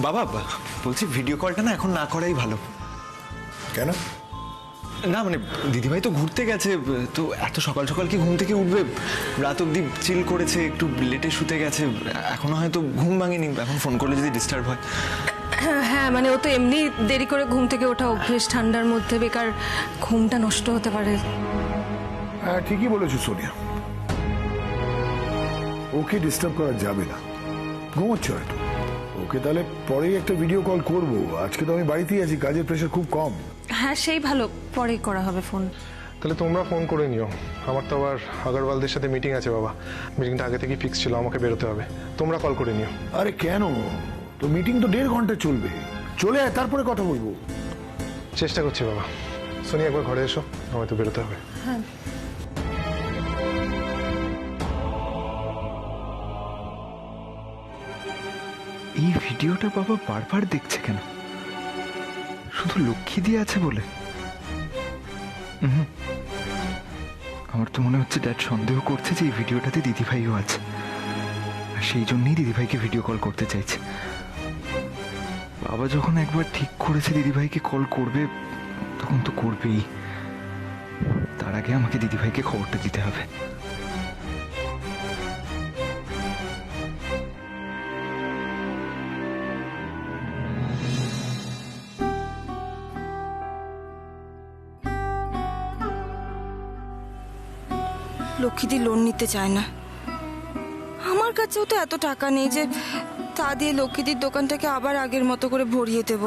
বাবা বলছি ভিডিও কলটা না এখন না করাই ভালো। কেন? না মানে দিদিভাই তো ঘুরতে গেছে, তো এত সকাল সকাল কি ঘুম থেকে উঠবে? রাত অব্দি চিল করেছে, একটু লেটে শুতে গেছে, এখনো হয়তো ঘুম ভাঙেনি। এখন ফোন করলে যদি ডিস্টার্ব হয়। হ্যাঁ মানে ও তো এমনি দেরি করে ঘুম থেকে ওঠা অভ্যেস, ঠান্ডার মধ্যে বেকার ঘুমটা নষ্ট হতে পারে। হ্যাঁ ঠিকই বলেছো সোনিয়া, ওকে ডিস্টার্ব করা যাবে না, ঘুমোচ্ছে হয়তো। ওকে তাহলে পরেই একটা ভিডিও কল করব। আজকে তো আমি বাড়িতেই আছি, কাজের প্রেশার খুব কম। হ্যাঁ সেই ভালো, পরেই করা হবে ফোন। তাহলে তোমরা ফোন করে নিও, আমার তো আবার আগরওয়ালদের সাথে মিটিং আছে বাবা। মিটিংটা আগে থেকেই ফিক্স ছিল, আমাকে বেরোতে হবে। তোমরা কল করে নিও। আরে কেন, তো মিটিং তো 1.5 ঘন্টা চলবে, চলে আয় তারপরে কথা বলবো। চেষ্টা করছি বাবা। সোনি একবার ঘরে এসো, আমায় তো বেরোতে হবে। হ্যাঁ এই ভিডিওটা বাবা বারবার দেখছে কেন? শুধু লক্ষ্মী দিয়ে আছে বলে? আমার তো মনে হচ্ছে ড্যাড সন্দেহ করছে যে এই ভিডিওটাতে দিদিভাইও আছে, আর সেই জন্যই দিদিভাইকে ভিডিও কল করতে চাইছে। বাবা যখন একবার ঠিক করেছে দিদিভাইকে কল করবে, তখন তো করবেই। তার আগে আমাকে দিদিভাইকে খবরটা দিতে হবে। লক্ষ্মীদি লোন নিতে চায় না, আমার কাছেও তো এত টাকা নেই যে তা দিয়ে লক্ষ্মীদির দোকানটাকে আবার আগের মতো করে ভরিয়ে দেব,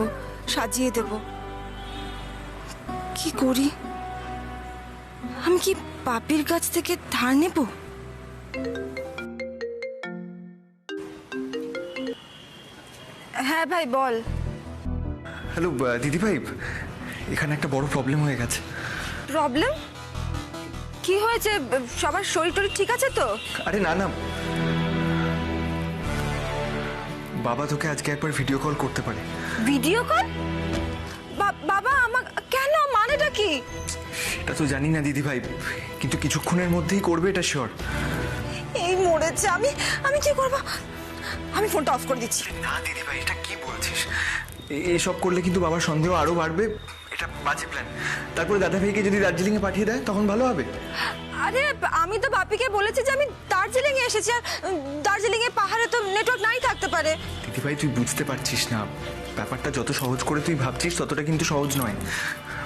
সাজিয়ে দেব। কি করি? আমি কি পাপির কাছ থেকে ধার নেব? হ্যাঁ ভাই বল। হ্যালো দিদিভাই, এখানে একটা বড় প্রবলেম হয়ে গেছে। প্রবলেম? কি হয়েছে? সবার শরীর টরীর ঠিক আছে তো? আরে না না, বাবা তোকে আজকে একবার ভিডিও কল করতে পারে। Video call? বাবা আমার কেন, মানেটা কি? সেটা তো জানি না দিদিভাই, কিন্তু কিছুক্ষণের মধ্যেই করবে, এটা শিওর। এই মরেছে, আমি কি করব? আমি ফোনটা অফ করে দিচ্ছি। না দিদিভাই, এটা কি বলছিস? এসব করলে কিন্তু বাবার সন্দেহ আরো বাড়বে, এটা বাজে প্ল্যান। তারপরে দাদা ভাইকে যদি দার্জিলিং এ পাঠিয়ে দেয় তখন ভালো হবে। আরে আমি তো বাপিকে বলেছি যে আমি দার্জিলিং এ এসেছি, আর দার্জিলিং এ পাহাড়ে তো নেটওয়ার্ক নাই থাকতে পারে। দিদিভাই তুই বুঝতে পারছিস না, ব্যাপারটা যত সহজ করে তুই ভাবছিস ততটা কিন্তু সহজ নয়।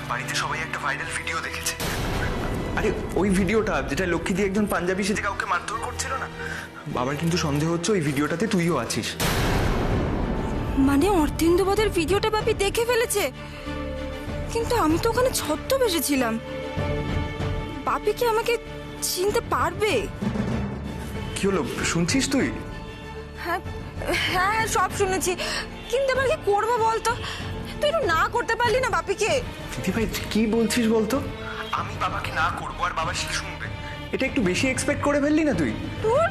বাড়িতে সবাই একটা ভাইরাল ভিডিও দেখেছে। আরে ওই ভিডিওটা যেটা লক্ষ্মী দিয়ে একজন পাঞ্জাবি সেজে কাউকে মারধর করছিল না, বাবার কিন্তু সন্দেহ হচ্ছে ওই ভিডিওটাতে তুইও আছিস। মানে অর্থেন্দুবাদের ভিডিওটা বাপি দেখে ফেলেছে? কিন্তু আমি তো ওখানে ছদ্মবেশে ছিলাম, বাপি কি আমাকে চিনতে পারবে? কি হলো, শুনছিস তুই? হ্যাঁ হ্যাঁ সব শুনেছি, কিন্তু এবার কি করবো বলতো? তুই একটু না করতে পারলি না বাপিকে? দিদিভাই কি বলছিস বলতো? আমি বাবাকে না করবো আর বাবা সে শুনবে, এটা একটু বেশি এক্সপেক্ট করে ফেললি না তুই? তোর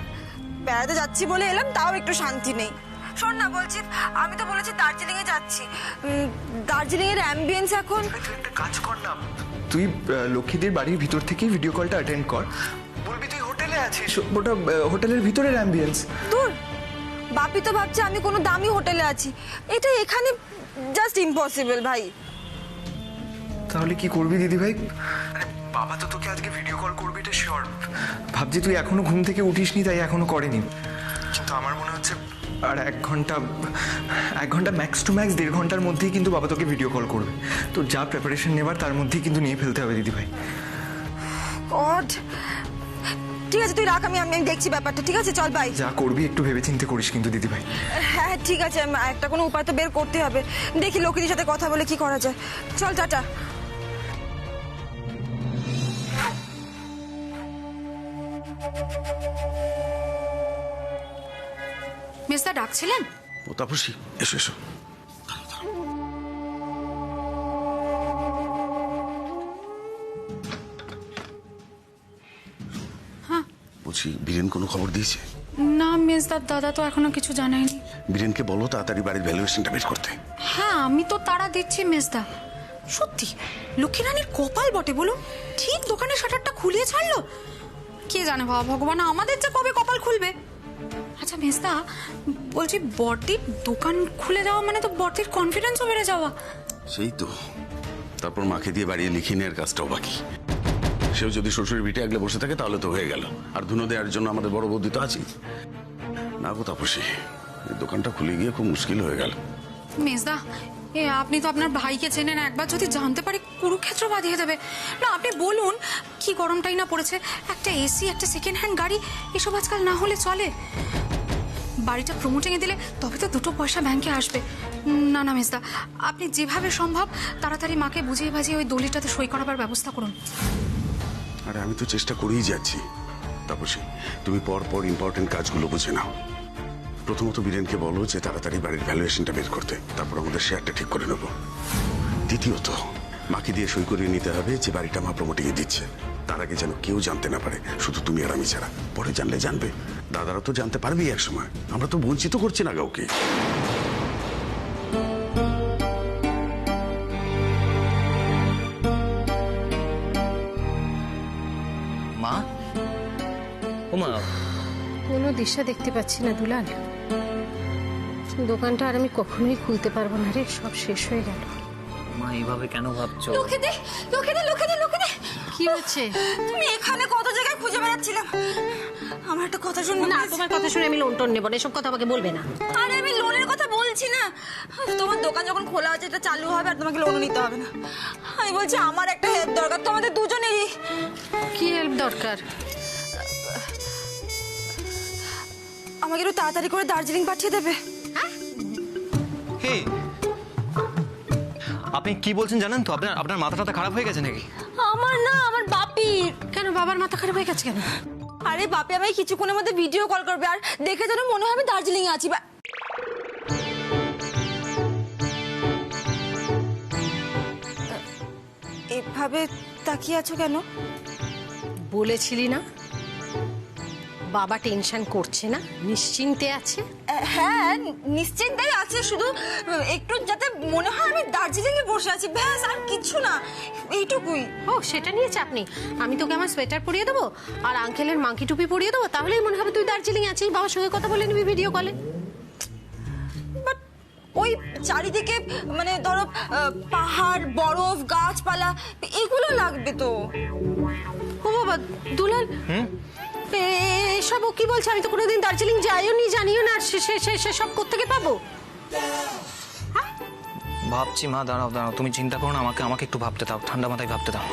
বেড়াতে যাচ্ছি বলে এলাম, তাও একটু শান্তি নেই। শোন না বলছি, আমি তো বলেছি দার্জিলিং এ যাচ্ছি, দার্জিলিং এর অ্যাম্বিয়েন্স এখন। তুই একটা কাজ কর না, তুই লক্ষ্মীদের বাড়ির ভিতর থেকেই ভিডিও কলটা অ্যাটেন্ড কর, বলবি তুই হোটেলে আছিস, ওটা হোটেলের ভিতরের অ্যাম্বিয়েন্স। তোর বাপি তো ভাবছে আমি কোনো দামি হোটেলে আছি, এটা এখানে জাস্ট ইম্পসিবল ভাই। তাহলে কি করবি দিদিভাই? বাবা তো তোকে আজকে ভিডিও কল করবে, এটা শিওর। ভাবছি তুই এখনো ঘুম থেকে উঠিসনি তাই এখনো করেনি, কিন্তু আমার মনে হচ্ছে আর 1 ঘন্টা ম্যাক্স টু ম্যাক্স 1.5 ঘন্টার মধ্যেই কিন্তু বাবা তোকে ভিডিও কল করবে। তো যা প্রিপারেশন নেবার তার মধ্যেই কিন্তু নিয়ে ফেলতে হবে দিদিভাই। গড, ঠিক আছে তুই রাখ, আমি দেখছি ব্যাপারটা। ঠিক আছে চল বাই। যা করবি একটু ভেবেচিন্তে করিস কিন্তু দিদিভাই। হ্যাঁ ঠিক আছে, একটা কোনো উপায় তো বের করতে হবে, দেখি লক্ষ্মীদের সাথে কথা বলে কি করা যায়। চল টাটা। মিস্টার ডাকছিলেন? ও তাপসী, এসো এসো। হ্যাঁ বলছি বীরেন কোনো খবর দিয়েছে? না মেজদার দাদা তো এখনো কিছু জানায়নি। বীরেনকে বলো তাড়াতাড়ি বাড়ির ভ্যালুয়েশনটা বের করতে। হ্যাঁ আমি তো তাড়া দিচ্ছি মেজদা। সত্যি লক্ষ্মী রানীর কপাল বটে বলুন, ঠিক দোকানের শাটারটা খুলিয়ে ছাড়লো। কে জানে বাবা ভগবান আমাদের যে কবে কপাল খুলবে। আচ্ছা মেজদা, বলছি বড়দির দোকান খুলে যাওয়া মানে তো বড়দির কনফিডেন্সও বেড়ে যাওয়া। সেই তো, তারপর মাকে দিয়ে বাড়িয়ে লিখিয়ে নেওয়ার কাজটাও বাকি। সেও যদি শ্বশুরের ভিটে আগলে বসে থাকে তাহলে তো হয়ে গেল। আর ধুনো দেওয়ার জন্য আমাদের বড় বৌদি তো আছেই। না গো তাপসী, এই দোকানটা খুলে গিয়ে খুব মুশকিল হয়ে গেল। মেজদা, আপনি তো আপনার ভাইকে চেনেন, একবার যদি জানতে পারি কুরুক্ষেত্র বাঁধিয়ে দেবে। না আপনি বলুন, কি গরমটাই না পড়েছে, একটা এসি, একটা সেকেন্ড হ্যান্ড গাড়ি, এসব আজকাল না হলে চলে? বাড়িটা প্রমোটিংয়ে দিলে তবে তো দুটো পয়সা ব্যাংকে আসবে। না না মেজদা, আপনি যেভাবে সম্ভব তাড়াতাড়ি মাকে বুঝিয়ে বাজিয়ে ওই দলিলটাতে সই করাবার ব্যবস্থা করুন। আরে আমি তো চেষ্টা করেই যাচ্ছি। তাপসী, তুমি পর পর ইম্পর্টেন্ট কাজগুলো বুঝে নাও। প্রথমত বীরেনকে বলো যে তাড়াতাড়ি বাড়ির ভ্যালুয়েশনটা বের করতে, তারপর আমাদের শেয়ারটা ঠিক করে নেব। দ্বিতীয়ত মাকে দিয়ে সই করিয়ে নিতে হবে যে বাড়িটা মা প্রমোটিংয়ে দিচ্ছে। তার আগে যেন কেউ জানতে না পারে, শুধু তুমি আর আমি ছাড়া। পরে জানলে জানবে, দাদারা তো জানতে পারবেই এক সময়। আমরা তো বঞ্চিত করছি না কাউকে। মা, ও মা, কোনো দিশা দেখতে পাচ্ছি না দুলাল। দোকানটা আর আমি কখনোই খুলতে পারবো না রে, সব শেষ হয়ে গেল। মা এইভাবে কেন ভাবছো? লোকে দে, লোকে দে, লোকে দে, লোকে দে। কি হচ্ছে? তুমি এখানে কত জায়গায় খুঁজে বেড়াচ্ছিলাম। আমার একটা কথা শুনবো না, please? তোমার কথা শুনে আমি লোন টোন নেবো না, এসব কথা আমাকে বলবে না। আরে আমি লোনের কথা বলছি না, তোমার দোকান যখন খোলা আছে এটা চালু হবে আর তোমাকে লোনও নিতে হবে না। আমি বলছি আমার একটা হেল্প দরকার তোমাদের দুজনেরই। কি হেল্প দরকার? আমাকে একটু তাড়াতাড়ি করে দার্জিলিং পাঠিয়ে দেবে। হে, আপনি কি বলছেন জানেন তো? আপনার মাথাটা খারাপ হয়ে গেছে নাকি? আমার না, আমার বাপির। কেন বাবার মাথা খারাপ হয়ে গেছে কেন? আরে বাপি আমায় কিছুক্ষণের মধ্যে ভিডিও কল করবে আর দেখে যেন মনে হয় আমি দার্জিলিং এ আছি। এভাবে তাকিয়ে আছো কেন? বলেছিলি না বাবা টেনশন করছে না, নিশ্চিন্তে আছে। হ্যাঁ নিশ্চিন্তেই আছে, শুধু একটু যাতে মনে হয় আমি দার্জিলিং এ বসে আছি, ব্যাস আর কিছু না, এইটুকুই। ও সেটা নিয়ে চাপ নেই, আমি তোকে আমার সোয়েটার পরিয়ে দেবো আর আঙ্কেলের মাংকি টুপি পরিয়ে দেবো, তাহলেই মনে হবে তুই দার্জিলিং আছিস। বাবার সঙ্গে কথা বলে নিবি ভিডিও কলে। বাট ওই চারিদিকে মানে ধরো পাহাড়, বরফ, গাছপালা এগুলো লাগবে তো। ও বাবা দুলাল, এসব ও কি বলছে? আমি তো কোনোদিন দার্জিলিং যাইও নি, জানিও না, সব কোত্থেকে পাবো? ভাবছি মা, দাঁড়াও দাঁড়াও, তুমি চিন্তা করো না, আমাকে একটু ভাবতে দাও, ঠান্ডা মাথায় ভাবতে দাও।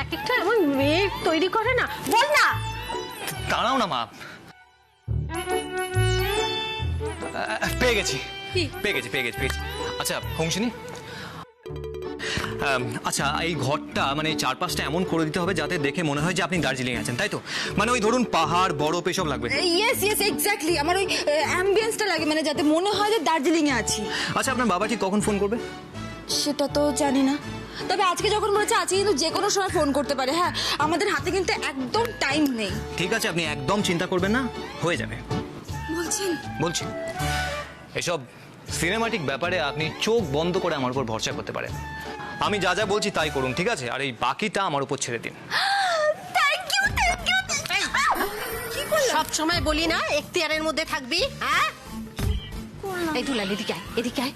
এক একটা এমন মেয়ে তৈরি করে না, বল না। দাঁড়াও না মা, পেয়ে গেছি। আচ্ছা হংসিনী, আচ্ছা এই ঘরটা মানে চারপাশটা এমন করে দিতে হবে যাতে দেখে মনে হয় যে আপনি দার্জিলিং আছেন, তাই তো? মানে ওই ধরুন পাহাড়, বরফ এসব লাগবে। ইয়েস এক্স্যাক্টলি, আমার ওই অ্যাম্বিয়েন্সটা লাগে, মানে যাতে মনে হয় যে দার্জিলিং এ আছি। আচ্ছা আপনার বাবা ঠিক কখন ফোন করবে? সেটা তো জানি না, তবে আজকে যখন বলেছে আজকে কিন্তু যে কোনো সময় ফোন করতে পারে। হ্যাঁ, আমাদের হাতে কিন্তু একদম টাইম নেই। ঠিক আছে, আপনি একদম চিন্তা করবেন না, হয়ে যাবে। বলছি এসব সিনেমাটিক ব্যাপারে আপনি চোখ বন্ধ করে আমার উপর ভরসা করতে পারেন। আমি যা যা বলছি তাই করুন, ঠিক আছে? আর এই বাকিটা আমার উপর ছেড়ে দিন। সব সময় বলি না এখতিয়ারের মধ্যে থাকবি, হ্যাঁ? এই দুলাল এদিকে আয়।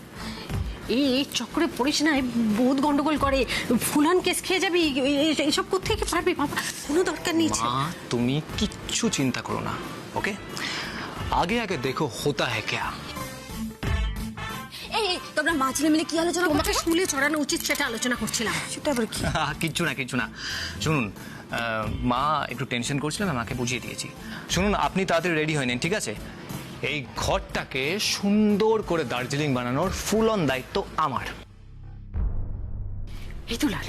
এই চক্করে পড়িস না, বহুত গন্ডগোল করে, ফুলান কেস খেয়ে যাবি। এসব কোত্থেকে পারবি বাবা, কোনো দরকার নেই। মা তুমি কিচ্ছু চিন্তা করো না, ওকে? আগে দেখো হোতা হ্যায় ক্যা। এই তোমরা মা ছেলে মিলে কি আলোচনা তোমাকে স্কুলে চড়ানো উচিত সেটা আলোচনা করছিলাম। সেটা আবার কি? কিচ্ছু না শুনুন, মা একটু টেনশন করছিলেন, মাকে বুঝিয়ে দিয়েছি। শুনুন, আপনি তাড়াতাড়ি রেডি হয়ে নিন, ঠিক আছে? এই ঘরটাকে সুন্দর করে দার্জিলিং বানানোর ফুল অন দায়িত্ব আমার। এই দুলাল,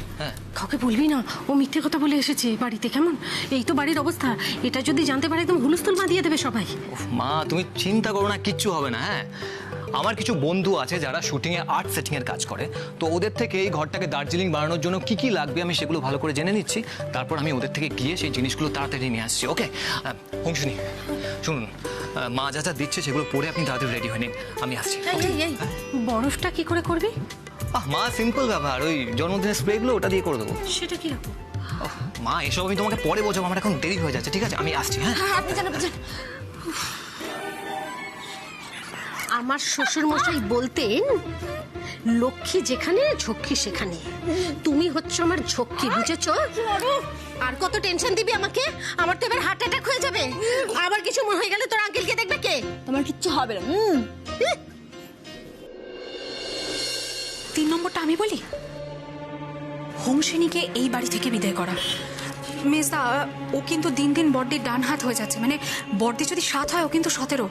কাউকে বলবি না ও মিথ্যে কথা বলে এসেছে বাড়িতে, কেমন? এই তো বাড়ির অবস্থা, এটা যদি জানতে পারে একদম হুলস্থুল বাঁধিয়ে দেবে সবাই। মা তুমি চিন্তা করো না, কিচ্ছু হবে না। হ্যাঁ, আমার কিছু বন্ধু আছে যারা শুটিংয়ে আর্ট সেটিংয়ের কাজ করে, তো ওদের থেকে এই ঘরটাকে দার্জিলিং বানানোর জন্য কি কি লাগবে আমি সেগুলো ভালো করে জেনে নিচ্ছি, তারপর আমি ওদের থেকে গিয়ে সেই জিনিসগুলো তাড়াতাড়ি নিয়ে আসছি, ওকে? হংসিনী শুনুন, মা যা যা দিচ্ছে সেগুলো পরে আপনি তাড়াতাড়ি রেডি হয়ে নিন, আমি আসছি। এই বরফটা কি করে করবি? মা সিম্পল ব্যাপার, ওই জন্মদিনের স্প্রেগুলো ওটা দিয়ে করে দেবো। সেটা কি রকম? মা এসব আমি তোমাকে পরে বোঝাবো, আমার এখন দেরি হয়ে যাচ্ছে। ঠিক আছে, আমি আসছি। হ্যাঁ, আপনি জান আমার শ্বশুর মশাই বলতেন, লক্ষ্মী যেখানে ঝক্কি সেখানে। তুমি হচ্ছে আমার ঝক্কি, বুঝেছো? আর কত টেনশন দিবি আমাকে? আমার তো এবার হার্ট অ্যাটাক হয়ে যাবে। আবার কিছু মনে হয়ে গেলে তোর আঙ্কেলকে দেখবে কে? তোমার কিচ্ছু হবে না। 3 নম্বরটা আমি বলি, হোমসেনীকে এই বাড়ি থেকে বিদায় করা। মেজদা, ও কিন্তু দিন দিন বড়দির ডান হাত হয়ে যাচ্ছে। মানে বড়দি যদি 7 হয়, ও কিন্তু 17।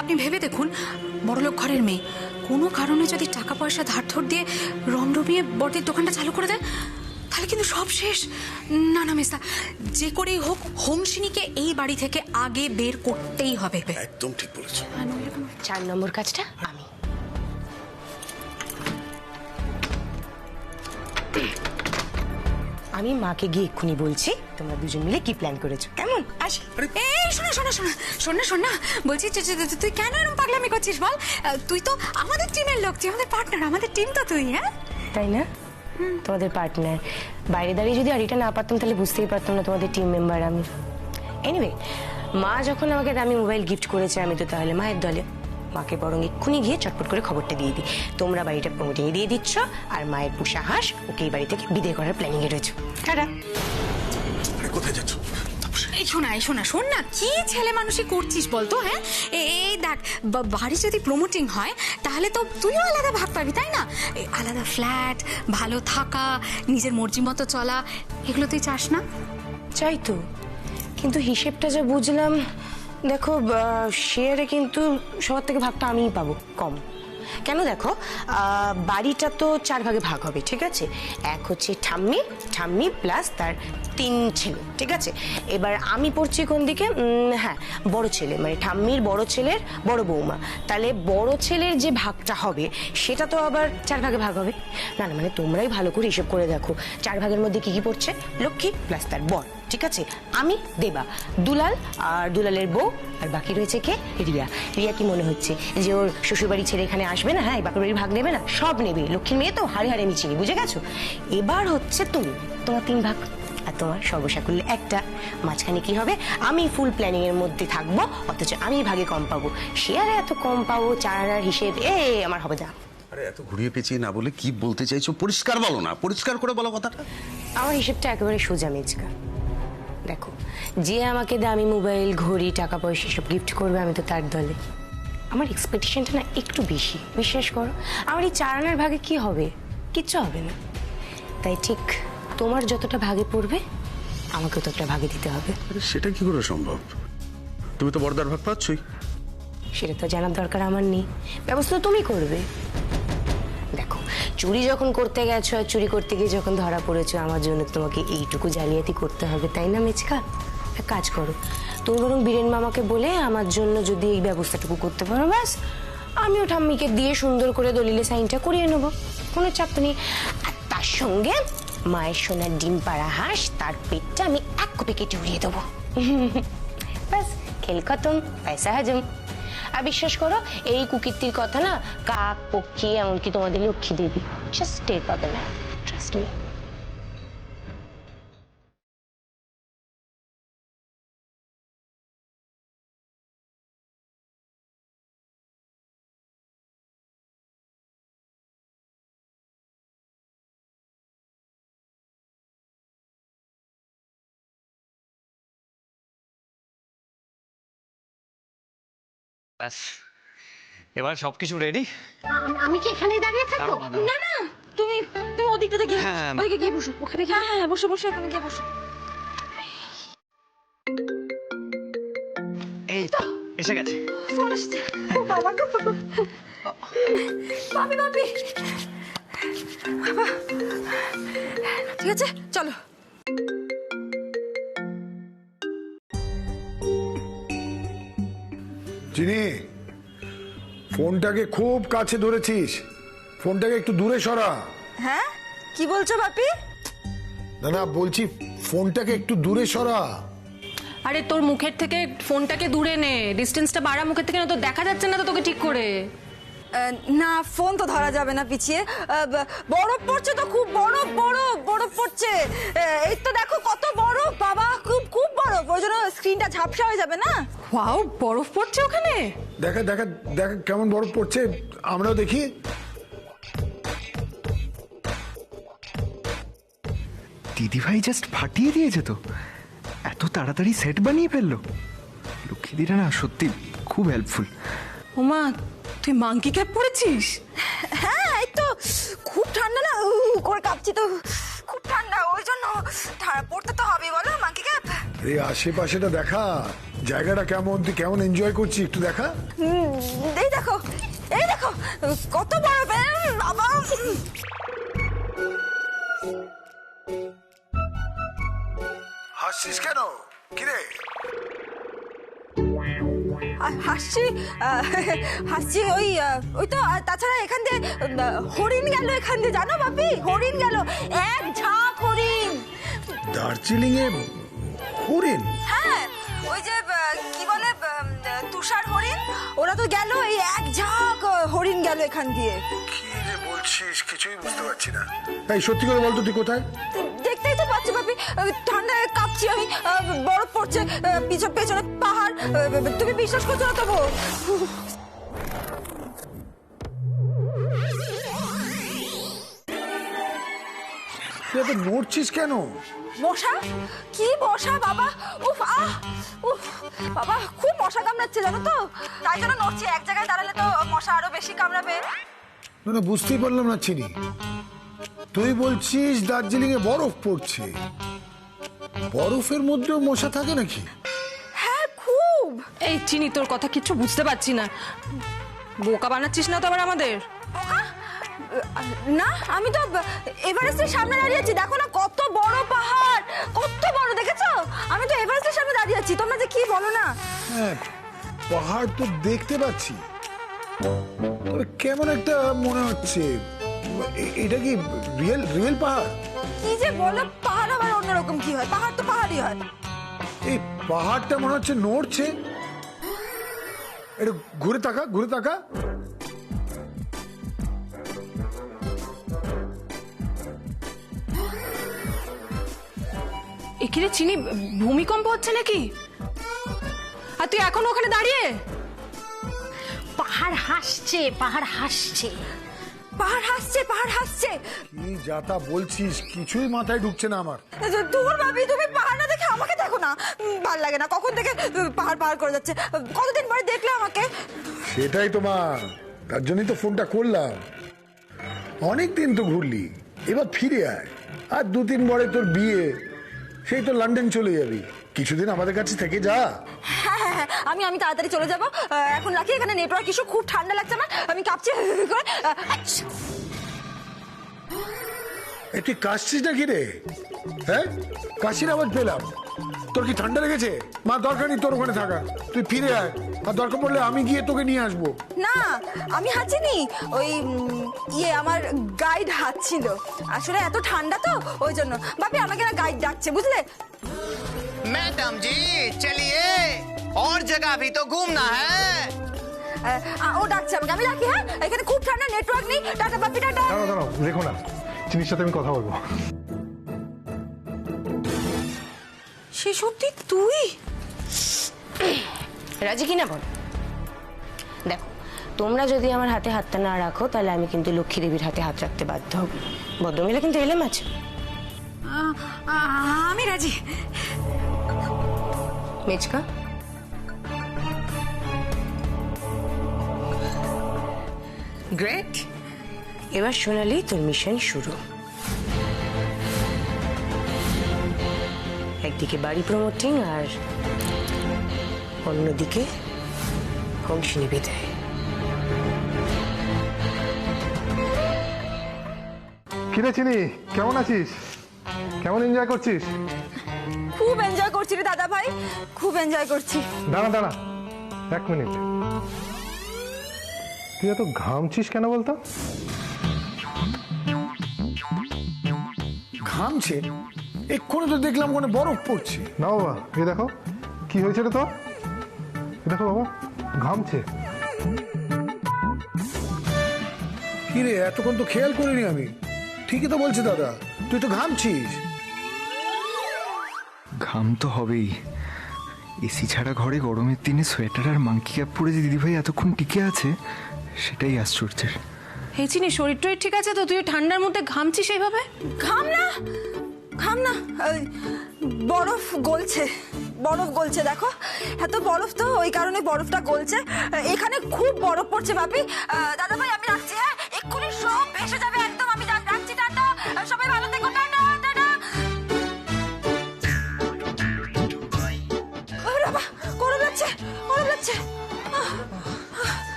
আপনি ভেবে দেখুন, বড়লোক ঘরের মেয়ে কোনো কারণে যদি টাকা পয়সা ধার ধর দিয়ে রমরমিয়ে বড়দির দোকানটা চালু করে দেয়, তাহলে কিন্তু সব শেষ। না না মেজদা, যে করেই হোক হোমসেনীকে এই বাড়ি থেকে আগে বের করতেই হবে। একদম ঠিক বলেছো। 4 নম্বর কাজটা আমি। আমি মাকে গিয়ে এক্ষুনি বলছি তোমরা দুজন মিলে কি প্ল্যান করেছো, কেমন? আসি। এই শোনা বলছি, তুই কেন এরকম পাগলামি করছিস বল? তুই তো আমাদের টিমের লোক, তুই আমাদের পার্টনার, আমাদের টিম তো তুই। হ্যাঁ তাই না? তোমাদের পার্টনার। বাইরে দাঁড়িয়ে যদি আর এটা না পারতাম তাহলে বুঝতেই পারতাম না তোমাদের টিম মেম্বার আমি। এনিওয়ে, মা যখন আমাকে দামি মোবাইল গিফট করেছে, আমি তো তাহলে মায়ের দলে। মাকে বরং এক্ষুনি গিয়ে চটপট করে খবরটা দিয়ে দিই, তোমরা বাড়িটা প্রমোটিং দিয়ে দিচ্ছ আর মায়ের পোষা হাঁস ওকে এই বাড়ি থেকে বিদায় করার প্ল্যানিং এ রয়েছে। টাটা। কোথায় যাচ্ছ? এই শোন না, কি ছেলে মানুষই করছিস বলতো? হ্যাঁ, এই দেখ, বাড়ি যদি প্রমোটিং হয় তাহলে তো তুইও আলাদা ভাগ পাবি, তাই না? আলাদা ফ্ল্যাট, ভালো থাকা, নিজের মর্জি মতো চলা, এগুলো তুই চাস না? চাই তো, কিন্তু হিসেবটা যা বুঝলাম, দেখো শেয়ারে কিন্তু সবার থেকে ভাগটা আমিই পাবো, কম। কেন দেখো, বাড়িটা তো 4 ভাগে ভাগ হবে, ঠিক আছে? এক হচ্ছে ঠাম্মি প্লাস তার 3 ছেলে, ঠিক আছে? এবার আমি পড়ছি কোন দিকে? হ্যাঁ, বড় ছেলে, মানে ঠাম্মির বড় ছেলের বড় বৌমা। তাহলে বড় ছেলের যে ভাগটা হবে সেটা তো আবার 4 ভাগে ভাগ হবে। না মানে তোমরাই ভালো করে হিসেব করে দেখো, 4 ভাগের মধ্যে কি কি পড়ছে? লক্ষ্মী প্লাস তার বর, ঠিক আছে? আমি, দেবা, দুলাল আর দুলালের বউ, আর বাকি রয়েছে কে? রিয়া কি মনে হচ্ছে যে ওর শ্বশুরবাড়ি ছেড়ে এখানে আসবে না? হ্যাঁ, বাপের বাড়ির ভাগ নেবে না? সব নেবে। লক্ষ্মীর মেয়ে তো হাড়ে হাড়ে আমি চিনি, বুঝে গেছো? এবার হচ্ছে তোমার 3 ভাগ, আর তোমার সর্বসাকুল্যে একটা। মাঝখানে কি হবে? আমি ফুল প্ল্যানিং এর মধ্যে থাকবো, অথচ আমি ভাগে কম পাবো। শেয়ারে এত কম পাবো, 4 আনার হিসেব আমার হবে না। আরে এত ঘুরিয়ে পেঁচিয়ে না বলে কি বলতে চাইছো পরিষ্কার বলো না, পরিষ্কার করে বলো কথাটা। আমার হিসেবটা একেবারে সোজা মেজকা। দেখো, যে আমাকে দামি মোবাইল, ঘড়ি, টাকা পয়সা সব গিফট করবে, আমি তো তার দলে। আমার এক্সপেকটেশনটা না একটু বেশি, বিশ্বাস করো। আমার এই 4 আনার ভাগে কি হবে? কিচ্ছু হবে না। তাই ঠিক তোমার যতটা ভাগে পড়বে আমাকে ততটা ভাগে দিতে হবে। আরে সেটা কি করে সম্ভব? তুমি তো বড়দার ভাগ পাচ্ছই। সেটা তো জানার দরকার আমার নেই, ব্যবস্থা তুমি করবে। দেখো, চুরি যখন করতে গেছো আর চুরি করতে গিয়ে যখন ধরা পড়েছো, আমার জন্য তোমাকে এইটুকু জালিয়াতি করতে হবে, তাই না মেচকা? এক কাজ করো, তুমি বরং বীরেন মামাকে বলে আমার জন্য যদি এই ব্যবস্থাটুকু করতে পারো, ব্যাস আমিও ঠাম্মিকে দিয়ে সুন্দর করে দলিলে সাইনটা করিয়ে নেবো, কোনো চাপ নেই। আর তার সঙ্গে মায়ের সোনার ডিম পাড়া হাঁস, তার পেটটা আমি 1 কোপে কেটে উড়িয়ে দেবো। ব্যাস, খেল খতম, পয়সা হাজম। আর বিশ্বাস করো, এই কুকীর্তির কথা না কাক, পক্ষী, এমনকি তোমাদের লক্ষ্মী দেবী জাস্ট টের পাবে না, ট্রাস্ট মি। ব্যাস, এবার সবকিছু রেডি। আমি কি এখানেই দাঁড়িয়ে থাকবো? না না, তুমি ওদিকটাতে গিয়ে, হ্যাঁ। ওদিকে গিয়ে বসো, ওখানে গিয়ে। হ্যাঁ, বসো এখানে গিয়ে বসো। এই তো এসে গেছে। বাবা গো, বাপি, ঠিক আছে, চলো। চিনি, ফোনটাকে খুব কাছে ধরেছিস, ফোনটাকে একটু দূরে সরা। হ্যাঁ, কি বলছো বাপি? না বলছি ফোনটাকে একটু দূরে সরা। আরে তোর মুখের থেকে ফোনটাকে দূরে নে, ডিস্টেন্সটা বাড়া মুখের থেকে, না তো দেখা যাচ্ছে না তো তোকে ঠিক করে। না, ফোন তো ধরা যাবে না পিছিয়ে। বরফ পড়ছে তো, খুব বরফ পড়ছে। এই তো দেখো কত বরফ বাবা, খুব বরফ, ওই জন্য স্ক্রিনটা ঝাপসা হয়ে যাবে না। ওয়াও, বরফ পড়ছে ওখানে। দেখা দেখা দেখা কেমন বরফ পড়ছে, আমরাও দেখি। দিদিভাই জাস্ট ফাটিয়ে দিয়েছে তো, এত তাড়াতাড়ি সেট বানিয়ে ফেললো। লক্ষ্মীদিরা না সত্যি খুব হেল্পফুল। ওমা, তুই মাঙ্কি ক্যাপ পরেছিস? হ্যাঁ, এই তো খুব ঠান্ডা না, করে কাঁপছি তো, খুব ঠান্ডা, ওই জন্য পড়তে তো হবে। বলো মাঙ্কি ক্যাপ। এই আশেপাশেটা দেখা, জায়গাটা কেমন, তুই কেমন এনজয় করছিস একটু দেখা। এই দেখো কত বরফ বাবা। হাসছিস কেন, কিরে? হাসছি ওই তো। তাছাড়া এখান দিয়ে হরিণ গেল, এখান দিয়ে জানো বাপি, হরিণ গেল, এক ঝাঁক হরিণ। দার্জিলিং এ হরিণ? হ্যাঁ, ওই যে কি বলে তুষার হরিণ, ওরা তো গেল, এই এক ঝাঁক হরিণ গেল এখান দিয়ে। কি যে বলছিস কিছুই বুঝতে পারছি না। এই সত্যি করে বলতো তুই কোথায়? দেখতেই তো পাচ্ছি বাপি, ঠান্ডায় কাঁপছি আমি, বরফ পড়ছে, পেছনে পাহাড়, তুমি বিশ্বাস করছো না তবু? তুই এত নড়ছিস কেন? মশা, কি মশা বাবা, উফ উফ বাবা, খুব মশা কামড়াচ্ছে জানো তো, তাই জন্য নড়ছি। এক জায়গায় দাঁড়ালে তো মশা আরো বেশি কামড়াবে। না বুঝতেই পারলাম না চিনি, তুই বলছিস দার্জিলিং এ বরফ পড়ছে, বরফের মধ্যেও মশা থাকে নাকি? হ্যাঁ, খুব। এই চিনি, তোর কথা কিচ্ছু বুঝতে পারছি না। বোকা বানাচ্ছিস না তো আবার আমাদের? না, আমি তো এভারেস্টের সামনে দাঁড়িয়ে আছি, দেখো না কত বড় পাহাড়, কত বড়, দেখেছো? আমি তো এভারেস্টের সামনে দাঁড়িয়ে আছি, তোমরা যে কি বলো না। হ্যাঁ, পাহাড় তো দেখতে পাচ্ছি, তবে কেমন একটা মনে হচ্ছে, এটা কি রিয়েল পাহাড়? কি যে বলো, পাহাড় আবার অন্যরকম কি হয়? পাহাড় তো পাহাড়ই হয়। এই পাহাড়টা মনে হচ্ছে নড়ছে, একটু ঘুরে তাকা। এখানে চিনি, ভূমিকম্প হচ্ছে নাকি? আর তুই এখন ওখানে দাঁড়িয়ে? পাহাড় হাসছে, পাহাড় হাসছে। কি যাতা বলছিস, কিছুই মাথায় ঢুকছে না আমার। তোমার ভাবি, তুমি পাহাড় না দেখে আমাকে দেখো না, ভালো লাগে না। কখন থেকে পাহাড় করে যাচ্ছে, কতদিন পরে দেখলে আমাকে। সেটাই তো মা, তার জন্যই তো ফোনটা করলাম। অনেক দিন তো ঘুরলি, এবার ফিরে আয়। আর 2-3 পরে তোর বিয়ে, সেই তো লন্ডন চলে যাবি, কিছুদিন আমাদের কাছে থেকে যা। হ্যাঁ, আমি তাড়াতাড়ি চলে যাবো। এখন রাখি, এখানে নেটওয়ার্ক ইস্যু, খুব ঠান্ডা লাগছে আমার, আমি কাঁপছি। তুই কাশছিস নাকি রে? হ্যাঁ, কাশির আওয়াজ পেলাম। তোর কি ঠান্ডা লেগেছে? মা, দরকার নেই তোর ওখানে থাকা, তুই ফিরে আয়, আর দরকার পড়লে আমি গিয়ে তোকে নিয়ে আসবো। না, আমি হাঁচিনি, ওই আমার গাইড হাঁচছিল। আসলে এত ঠান্ডা তো, ওই জন্য। বাপি আমাকে না গাইড ডাকছে, বুঝলে? मैडम जी चलिए, और जगह भी तो घूमना है। ও ডাকছে আমাকে, আমি রাখি। হ্যাঁ, এখানে খুব ঠান্ডা, নেটওয়ার্ক নেই। টাটা বাপি, টাটা। দাঁড়াও, দেখো না, চিনির সাথে আমি কথা বলবো। সে সত্যি তুই? রাজি কিনা বল। দেখো, তোমরা যদি আমার হাতে হাতটা না রাখো, তাহলে আমি কিন্তু লক্ষ্মী দেবীর হাতে হাত রাখতে বাধ্য হব। ভদ্রমহিলা কিন্তু এলেম আছে। আমি রাজি। মেচকা, গ্রেট। এবার সোনালি, তোর মিশন শুরু। একদিকে বাড়ি প্রমোটিং, আর অন্যদিকে অংশিনী বিদায়। কিরে চিনি, কেমন আছিস? কেমন এনজয় করছিস? খুব এনজয় করছি রে দাদা ভাই, খুব এনজয় করছি। দাঁড়া 1 মিনিট, তুই এত ঘামছিস কেন বলতো? ঘামছে? এক্ষুনি তো দেখলাম ওখানে বরফ পড়ছে। না বাবা, এই দেখো কি হয়েছে রে তোর, দেখো বাবা ঘামছে। কি রে, এতক্ষণ তো খেয়াল করিনি আমি। ঠিকই তো বলছে দাদা, তুই তো ঘামছিস। ঘাম তো হবেই, এসি ছাড়া ঘরে গরমের দিনে সোয়েটার আর মাংকি ক্যাপ পরে যে দিদিভাই এতক্ষণ টিকে আছে সেটাই আশ্চর্যের। এই চিনি, শরীর টরীর ঠিক আছে তো? তুই ঠান্ডার মধ্যে ঘামছিস এইভাবে? ঘাম না, ঘাম না, বরফ গলছে, বরফ গলছে। দেখো এত বরফ তো, ওই কারণে বরফটা গলছে। এখানে খুব বরফ পড়ছে বাপি। দাদা ভাই আমি রাখছি, হ্যাঁ এক্ষুনি সব ভেসে যাবে একদম। আমি রাখছি, টাটা, সবাই ভালো থেকো, টাটা টাটা। বাবা গরম লাগছে, গরম লাগছে।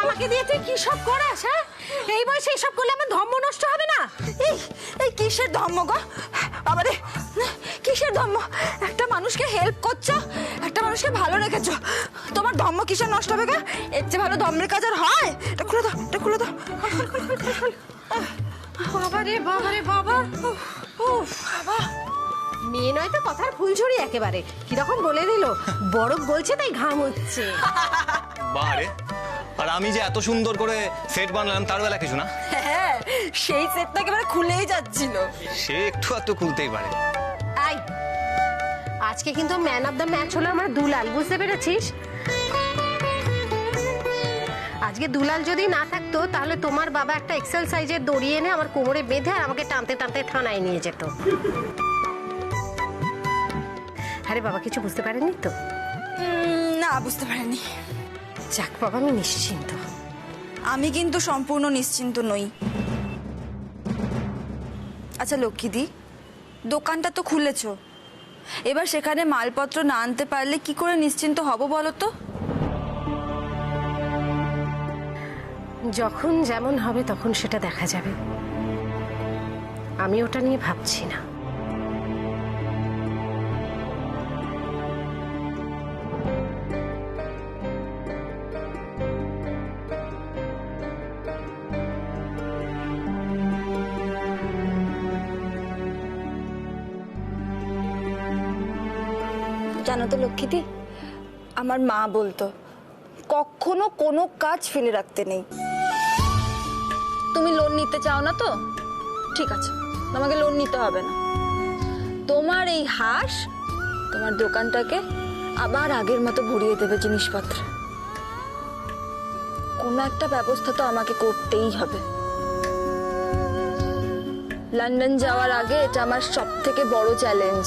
আমাকে দিয়ে তুই কি সব করাস? হ্যাঁ, এই বয়সে এইসব করলে আমার ধর্ম নষ্ট হবে না? এই কিসের ধর্ম গো বাবারে, কিসের ধর্ম? একটা মানুষকে হেল্প করছো, একটা মানুষকে ভালো রেখেছো, তোমার ধর্ম কিসের নষ্ট হবে গো? এর চেয়ে ভালো ধর্মের কাজ আর হয়? এটা খুলে দাও, এটা খুলে দাও। বাবা রে বাবা রে বাবা, বাবা মেয়ে নয় তো কথার ফুলঝুরি একেবারে। কিরকম বলে দিল, বরফ গলছে তাই ঘাম হচ্ছে। বারে, আর আমি যে এত সুন্দর করে সেট বানালাম তার বেলা কিছু না। হ্যাঁ সেই সেটটা একেবারে খুলেই যাচ্ছিল। সে একটু খুলতেই পারে। আই, আজকে কিন্তু ম্যান অফ দ্য ম্যাচ হলো আমার দুলাল, বুঝতে পেরেছিস? আজকে দুলাল যদি না থাকতো তাহলে তোমার বাবা একটা এক্সেল সাইজের দড়ি এনে আমার কোমরে বেঁধে আর আমাকে টানতে টানতে থানায় নিয়ে যেত। আরে বাবা কিছু বুঝতে পারেনি তো? না বুঝতে পারিনি। যাক বাবা, আমি নিশ্চিন্ত। আমি কিন্তু সম্পূর্ণ নিশ্চিন্ত নই। আচ্ছা লক্ষ্মীদি, দোকানটা তো খুলেছ, এবার সেখানে মালপত্র না আনতে পারলে কি করে নিশ্চিন্ত হব বলো তো? যখন যেমন হবে তখন সেটা দেখা যাবে, আমি ওটা নিয়ে ভাবছি না। জানো তো লক্ষ্মীদি, আমার মা বলতো কখনো কোনো কাজ ফেলে রাখতে নেই। তুমি লোন নিতে চাও না তো ঠিক আছে, তোমাকে লোন নিতে হবে না। তোমার এই হাঁস তোমার দোকানটাকে আবার আগের মতো ভরিয়ে দেবে জিনিসপত্র। কোনো একটা ব্যবস্থা তো আমাকে করতেই হবে। লন্ডন যাওয়ার আগে এটা আমার সব থেকে বড় চ্যালেঞ্জ।